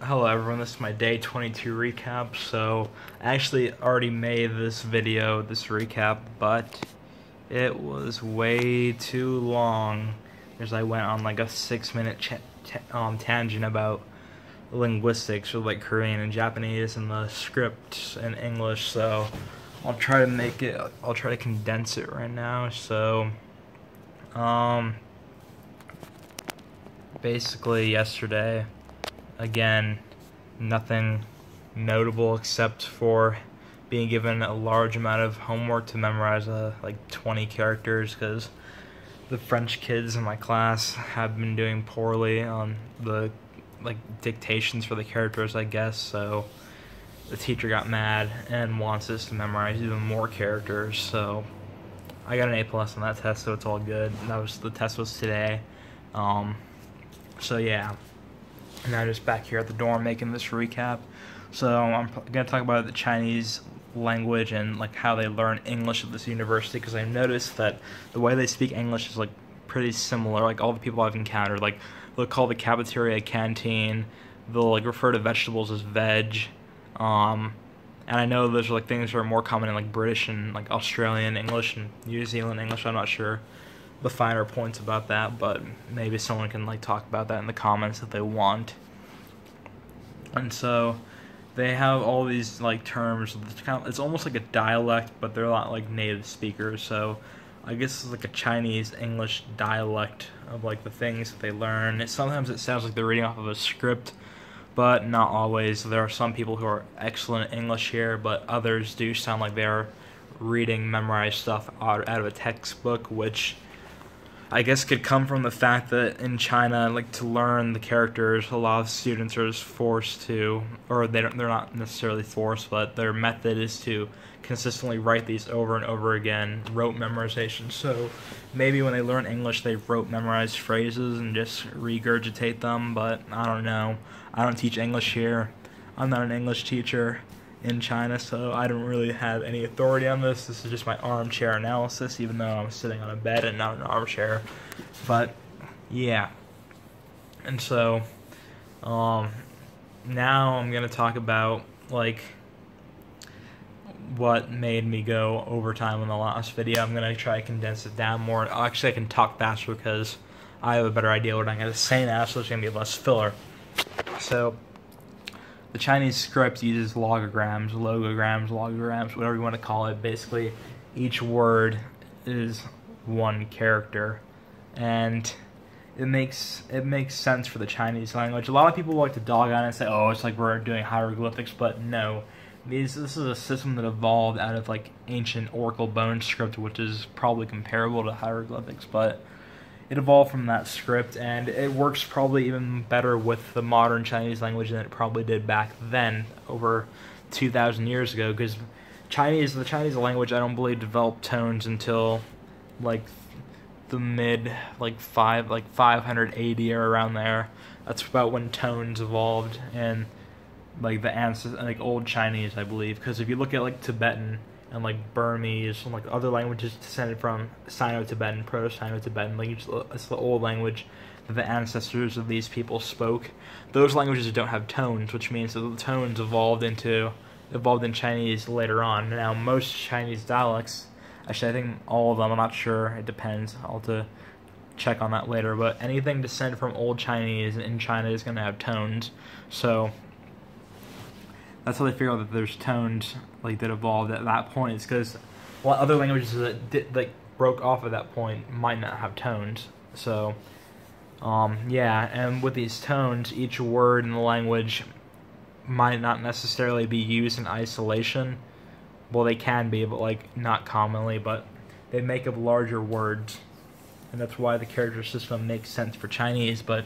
Hello everyone, this is my day 22 recap. So I actually already made this recap, but it was way too long because I went on like a 6-minute tangent about linguistics with like Korean and Japanese and the script in English. So I'll try to condense it right now. So um basically yesterday, again, nothing notable except for being given a large amount of homework to memorize like 20 characters because the French kids in my class have been doing poorly on the like dictations for the characters, I guess. So the teacher got mad and wants us to memorize even more characters. So I got an A+ on that test, so it's all good. The test was today. So yeah. And I'm just back here at the dorm making this recap. So I'm going to talk about the Chinese language and like how they learn English at this university, because I've noticed that the way they speak English is like pretty similar. Like all the people I've encountered, like they'll call the cafeteria canteen, they'll like refer to vegetables as veg, and I know those are like things that are more common in like British and like Australian English and New Zealand English. I'm not sure the finer points about that, but maybe someone can like talk about that in the comments if they want. And so they have all these like terms. It's almost like a dialect, but they're not like native speakers. So I guess it's like a Chinese English dialect of like the things that they learn. Sometimes it sounds like they're reading off of a script, but not always. There are some people who are excellent at English here, but others do sound like they're reading memorized stuff out of a textbook, which I guess could come from the fact that in China, like to learn the characters, a lot of students are just forced to, or they're not necessarily forced, but their method is to consistently write these over and over again, rote memorization. So maybe when they learn English, they rote memorize phrases and just regurgitate them, but I don't know. I don't teach English here. I'm not an English teacher in China, so I don't really have any authority on this. This is just my armchair analysis, even though I'm sitting on a bed and not an armchair. But yeah, and so now I'm gonna talk about like what made me go overtime in the last video. I'm gonna try to condense it down more. Actually, I can talk faster because I have a better idea what I'm gonna say now, so it's gonna be less filler. So the Chinese script uses logograms, whatever you want to call it. Basically, each word is one character, and it makes sense for the Chinese language. A lot of people like to dog on it and say, "Oh, it's like we're doing hieroglyphics," but no. This is a system that evolved out of like ancient Oracle bone script, which is probably comparable to hieroglyphics, but it evolved from that script, and it works probably even better with the modern Chinese language than it probably did back then, over 2,000 years ago, because the Chinese language, I don't believe, developed tones until like the mid 580 or around there. That's about when tones evolved, and like the ancestors, like old Chinese, I believe, because if you look at like Tibetan and like Burmese and like other languages descended from Sino-Tibetan, Proto-Sino-Tibetan, like it's the old language that the ancestors of these people spoke. Those languages don't have tones, which means that the tones evolved in Chinese later on. Now most Chinese dialects, actually I think all of them, I'm not sure, it depends, I'll have to check on that later, but anything descended from old Chinese in China is going to have tones. So that's how they figure out that there's tones like that evolved at that point. It's because other languages that broke off at that point might not have tones. So yeah, and with these tones, each word in the language might not necessarily be used in isolation. Well, they can be, but like not commonly. But they make up larger words, and that's why the character system makes sense for Chinese. But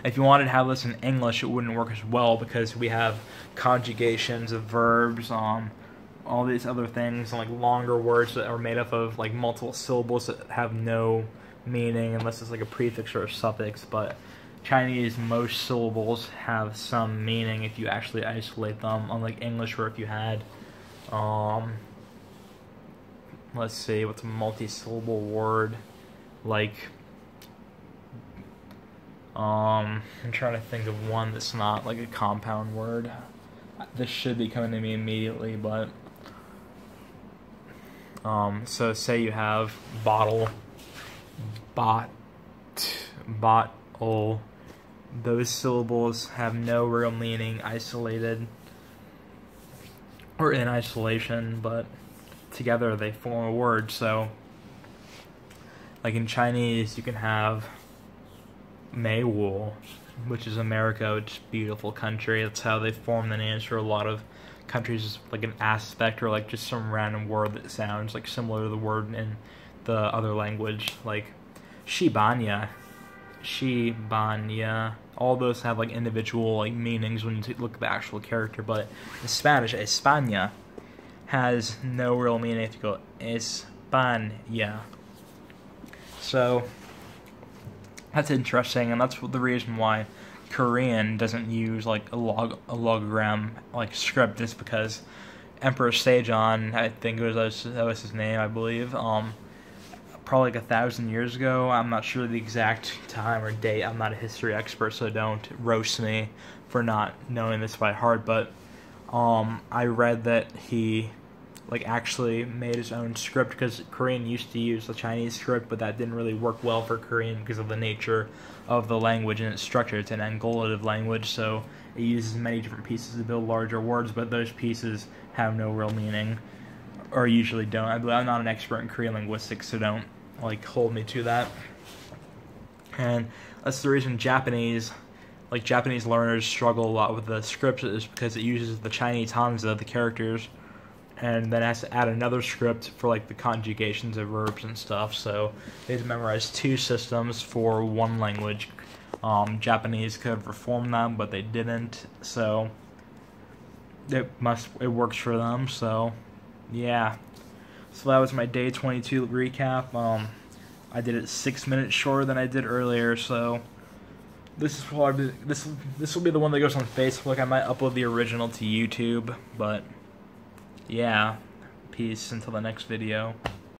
if you wanted to have this in English, it wouldn't work as well, because we have conjugations of verbs, all these other things, and like longer words that are made up of like multiple syllables that have no meaning unless it's like a prefix or a suffix. But Chinese, most syllables have some meaning if you actually isolate them, unlike English where if you had, let's see, what's a multi-syllable word, like I'm trying to think of one that's not like a compound word. This should be coming to me immediately, but so say you have bottle, bottle. Those syllables have no real meaning isolated or in isolation, but together they form a word. So like in Chinese you can have Maywool, which is America, which is a beautiful country. That's how they form the names for a lot of countries, like an aspect or like just some random word that sounds like similar to the word in the other language, like Shibanya, all those have like individual like meanings when you look at the actual character, but in Spanish, España has no real meaning if you go España. So that's interesting, and that's the reason why Korean doesn't use like a logogram like script, is because Emperor Sejong, I think that was his name, I believe, probably like 1,000 years ago. I'm not sure the exact time or date. I'm not a history expert, so don't roast me for not knowing this by heart. But I read that he like actually made his own script, because Korean used to use the Chinese script, but that didn't really work well for Korean because of the nature of the language and its structure. It's an angulative language, so it uses many different pieces to build larger words, but those pieces have no real meaning, or usually don't. I'm not an expert in Korean linguistics, so don't like hold me to that. And that's the reason Japanese learners struggle a lot with the script, is because it uses the Chinese Hanzi, the characters, and then has to add another script for like the conjugations of verbs and stuff. So they had to memorize two systems for one language. Japanese could have reformed them, but they didn't. So it works for them. So yeah. So that was my day 22 recap. I did it 6 minutes shorter than I did earlier. So this is probably this will be the one that goes on Facebook. I might upload the original to YouTube, but yeah, peace until the next video.